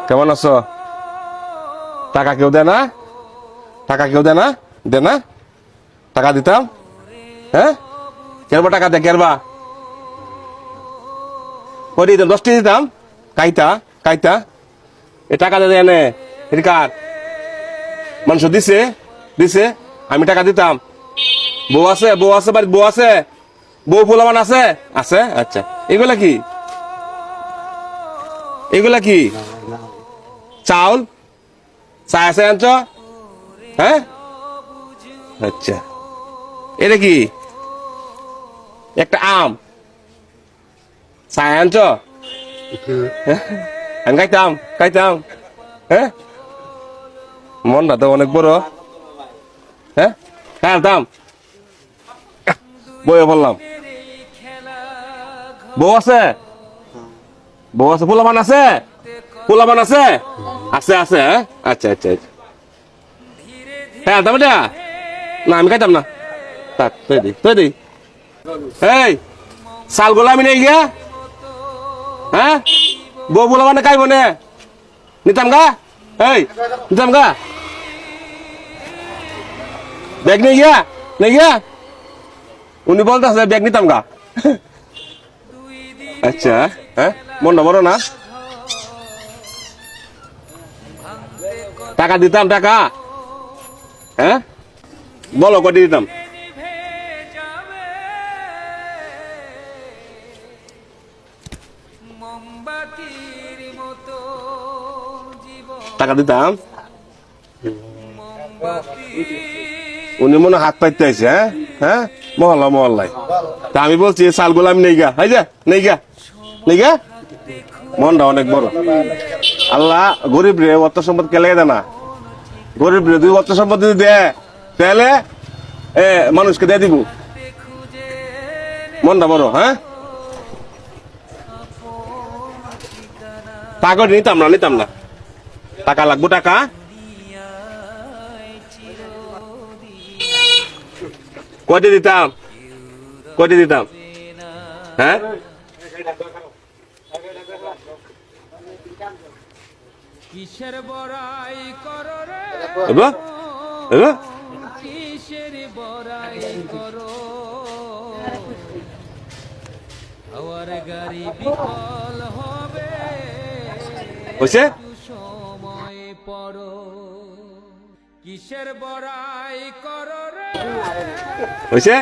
কেমন আছো? টাকা কেউ দেয় না? টাকা কেউ দেয় না? দে না? টাকা দিতাম। হ্যাঁ, কেরবা টাকা দে, কেরবা কই দিতাম, 10টি দিতাম। কাইতা কাইতা এ টাকা দে এনে। এটা কার? মানুষ দিছে দিছে, আমি টাকা দিতাম। বউ আছে, বউ আছে, বাড়িতে বউ আছে, বউ পোলামান আছে আছে। আচ্ছা, এগুলা কি? এগুলা কি? চাউল চা আছে আনছ? হ্যাঁ, আচ্ছা। এটা কি? একটা আম চা আনছ? হ্যাঁ? আমি খাইতাম খাইতাম। হ্যাঁ, মনটা তো অনেক বড়। হ্যাঁ, খাইতাম। বইয়ে বললাম বউ আছে, বউ আছে, পোলাপান আছে, পোলাপান আছে আছে আছে। হ্যাঁ, আচ্ছা আচ্ছা আচ্ছা। হ্যাঁ, দাম এটা না, আমি খাইতাম না। থাক, তুই দি তুই দি। এই শালগুলো আমি নেই গিয়া। হ্যাঁ, বউ পোলাপানে খাইব নে? নিতাম গা। এই নিতাম গা। ব্যাগ নেই গিয়া, নেই গিয়া। উনি বলতেছে ব্যাগ নিতাম গা। আচ্ছা, হ্যাঁ, মনটা বড় না? টাকা দিতাম, টাকা। হ্যাঁ, বলো কটি দিতাম? টাকা দিতাম। উনি মনে হাত পাইতে আছে। হ্যাঁ হ্যাঁ, মহল্লা মহল্লায়। তা আমি বলছি চালগুলো আমি নেই গা, হাই যা নেই গা, নেই গা। মনটা অনেক বড়। আল্লাহ গরিব রে অর্থ সম্পদ কেলে দেয় না। গরিব রে তুই অর্থ সম্পদ যদি দে, তাহলে মানুষকে দিয়ে দিব। মনটা বড়। হ্যাঁ, টাকা নিতাম না, নিতাম না। টাকা লাগবো, টাকা। কয়টি দিতাম, কয়টি দিতাম? হ্যাঁ, কিসের বড়াই করো রে, এবার এবার কিসের বড়াই করো, আমার গাড়ি বিকল হবে, হয়েছে একটু সময় পড়ো। কিসের বড়াই করো রে, হয়েছে।